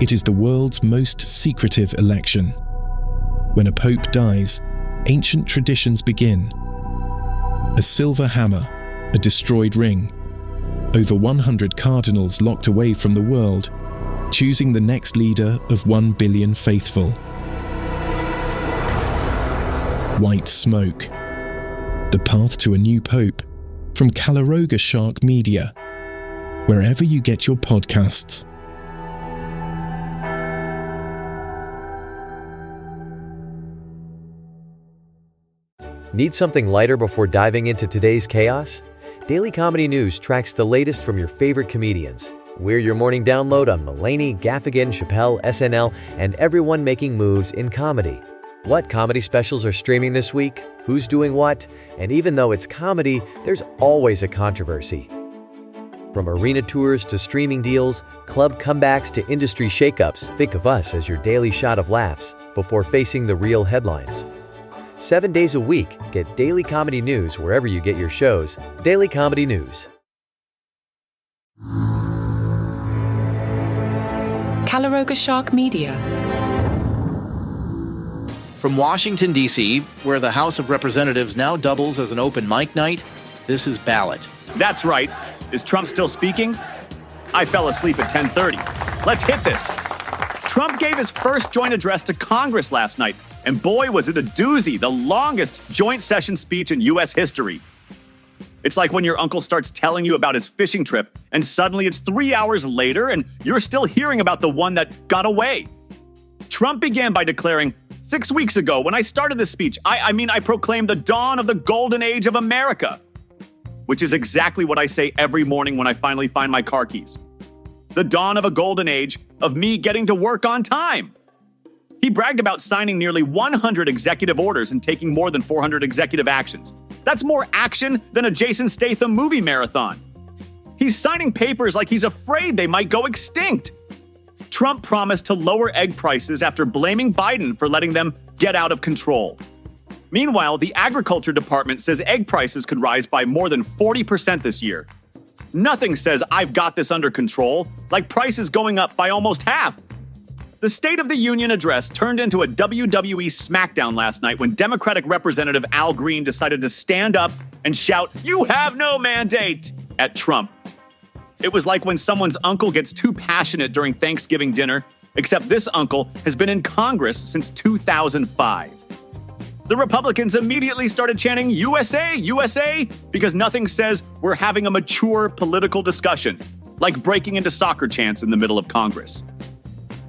It is the world's most secretive election. When a pope dies, ancient traditions begin. A silver hammer, a destroyed ring, over 100 cardinals locked away from the world, choosing the next leader of 1 billion faithful. White smoke. The path to a new pope, from Calaroga Shark Media, wherever you get your podcasts. Need something lighter before diving into today's chaos? Daily Comedy News tracks the latest from your favorite comedians. We're your morning download on Mulaney, Gaffigan, Chappelle, SNL, and everyone making moves in comedy. What comedy specials are streaming this week? Who's doing what? And even though it's comedy, there's always a controversy. From arena tours to streaming deals, club comebacks to industry shakeups, think of us as your daily shot of laughs before facing the real headlines. 7 days a week, get Daily Comedy News wherever you get your shows. Daily Comedy News. Calaroga Shark Media. From Washington, D.C., where the House of Representatives now doubles as an open mic night, this is Ballot. That's right. Is Trump still speaking? I fell asleep at 10:30. Let's hit this. Trump gave his first joint address to Congress last night, and boy, was it a doozy, the longest joint session speech in U.S. history. It's like when your uncle starts telling you about his fishing trip, and suddenly it's 3 hours later, and you're still hearing about the one that got away. Trump began by declaring, 6 weeks ago, when I started this speech, I proclaimed the dawn of the golden age of America, which is exactly what I say every morning when I finally find my car keys. The dawn of a golden age of me getting to work on time. He bragged about signing nearly 100 executive orders and taking more than 400 executive actions. That's more action than a Jason Statham movie marathon. He's signing papers like he's afraid they might go extinct. Trump promised to lower egg prices after blaming Biden for letting them get out of control. Meanwhile, the Agriculture Department says egg prices could rise by more than 40% this year. Nothing says I've got this under control, like prices going up by almost half. The State of the Union address turned into a WWE smackdown last night when Democratic Representative Al Green decided to stand up and shout, "You have no mandate!" at Trump. It was like when someone's uncle gets too passionate during Thanksgiving dinner, except this uncle has been in Congress since 2005. The Republicans immediately started chanting USA, USA, because nothing says we're having a mature political discussion, like breaking into soccer chants in the middle of Congress.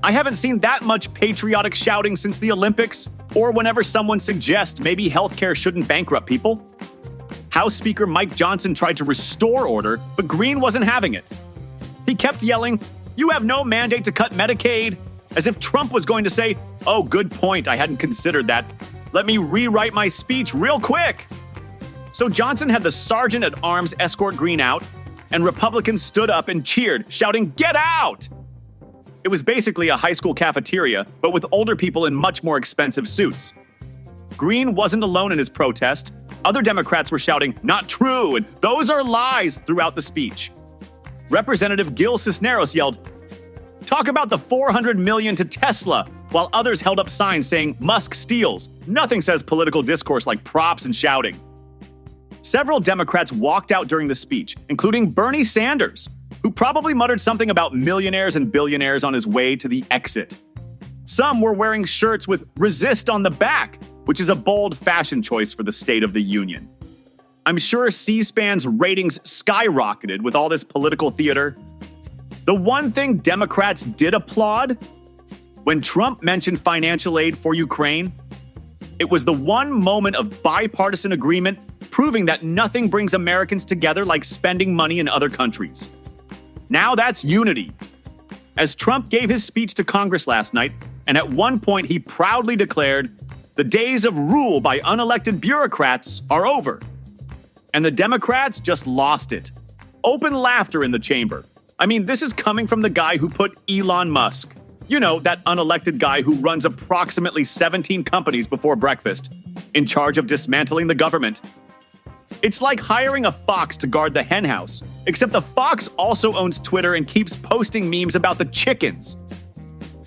I haven't seen that much patriotic shouting since the Olympics, or whenever someone suggests maybe healthcare shouldn't bankrupt people. House Speaker Mike Johnson tried to restore order, but Green wasn't having it. He kept yelling, "You have no mandate to cut Medicaid," as if Trump was going to say, "Oh, good point, I hadn't considered that. Let me rewrite my speech real quick." So Johnson had the sergeant at arms escort Green out, and Republicans stood up and cheered, shouting, "Get out!" It was basically a high school cafeteria, but with older people in much more expensive suits. Green wasn't alone in his protest. Other Democrats were shouting, "Not true," and "Those are lies" throughout the speech. Representative Gil Cisneros yelled, "Talk about the $400 million to Tesla," while others held up signs saying, "Musk steals." Nothing says political discourse like props and shouting. Several Democrats walked out during the speech, including Bernie Sanders, who probably muttered something about millionaires and billionaires on his way to the exit. Some were wearing shirts with "Resist" on the back, which is a bold fashion choice for the State of the Union. I'm sure C-SPAN's ratings skyrocketed with all this political theater. The one thing Democrats did applaud, when Trump mentioned financial aid for Ukraine, it was the one moment of bipartisan agreement proving that nothing brings Americans together like spending money in other countries. Now that's unity. As Trump gave his speech to Congress last night, and at one point he proudly declared, "The days of rule by unelected bureaucrats are over." And the Democrats just lost it. Open laughter in the chamber. I mean, this is coming from the guy who put Elon Musk, you know, that unelected guy who runs approximately 17 companies before breakfast, in charge of dismantling the government. It's like hiring a fox to guard the henhouse, except the fox also owns Twitter and keeps posting memes about the chickens.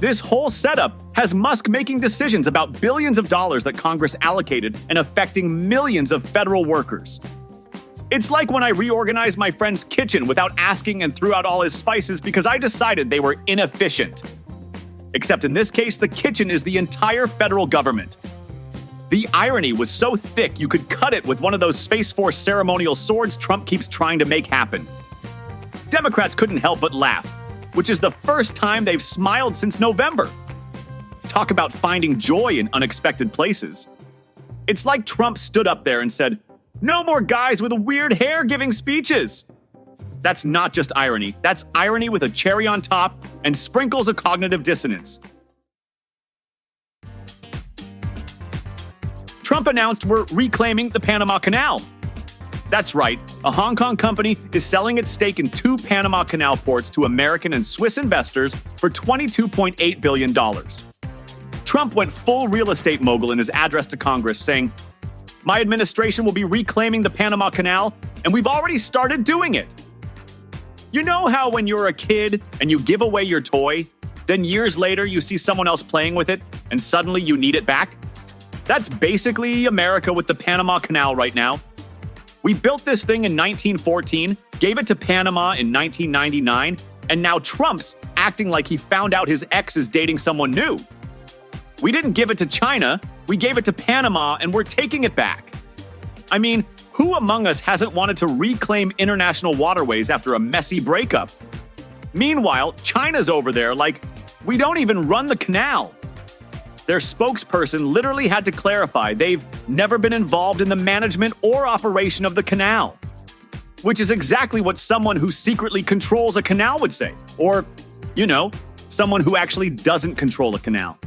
This whole setup has Musk making decisions about billions of dollars that Congress allocated and affecting millions of federal workers. It's like when I reorganized my friend's kitchen without asking and threw out all his spices because I decided they were inefficient. Except in this case, the kitchen is the entire federal government. The irony was so thick you could cut it with one of those Space Force ceremonial swords Trump keeps trying to make happen. Democrats couldn't help but laugh, which is the first time they've smiled since November. Talk about finding joy in unexpected places. It's like Trump stood up there and said, "No more guys with weird hair giving speeches." That's not just irony. That's irony with a cherry on top and sprinkles of cognitive dissonance. Trump announced we're reclaiming the Panama Canal. That's right, a Hong Kong company is selling its stake in 2 Panama Canal ports to American and Swiss investors for $22.8 billion. Trump went full real estate mogul in his address to Congress, saying, "My administration will be reclaiming the Panama Canal, and we've already started doing it." You know how when you're a kid and you give away your toy, then years later you see someone else playing with it, and suddenly you need it back? That's basically America with the Panama Canal right now. We built this thing in 1914, gave it to Panama in 1999, and now Trump's acting like he found out his ex is dating someone new. We didn't give it to China, we gave it to Panama, and we're taking it back. I mean, who among us hasn't wanted to reclaim international waterways after a messy breakup? Meanwhile, China's over there like, we don't even run the canal. Their spokesperson literally had to clarify they've never been involved in the management or operation of the canal. Which is exactly what someone who secretly controls a canal would say. Or, someone who actually doesn't control a canal.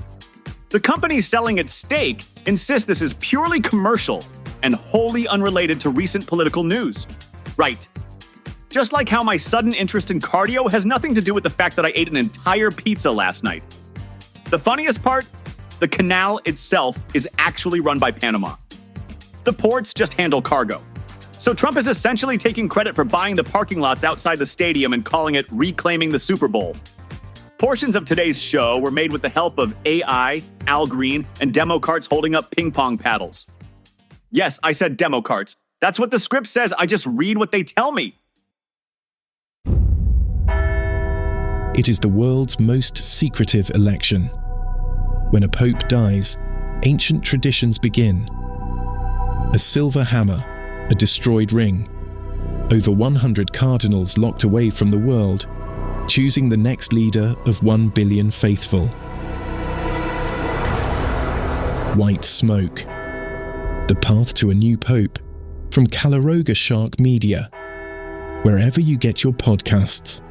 The company selling its stake insists this is purely commercial and wholly unrelated to recent political news. Right. Just like how my sudden interest in cardio has nothing to do with the fact that I ate an entire pizza last night. The funniest part? The canal itself is actually run by Panama. The ports just handle cargo. So Trump is essentially taking credit for buying the parking lots outside the stadium and calling it reclaiming the Super Bowl. Portions of today's show were made with the help of AI, Al Green, and demo carts holding up ping pong paddles. Yes, I said demo carts. That's what the script says. I just read what they tell me. It is the world's most secretive election. When a pope dies, ancient traditions begin. A silver hammer, a destroyed ring, over 100 cardinals locked away from the world, choosing the next leader of 1 billion faithful. White smoke. The path to a new pope, from Canal Shark Media, wherever you get your podcasts.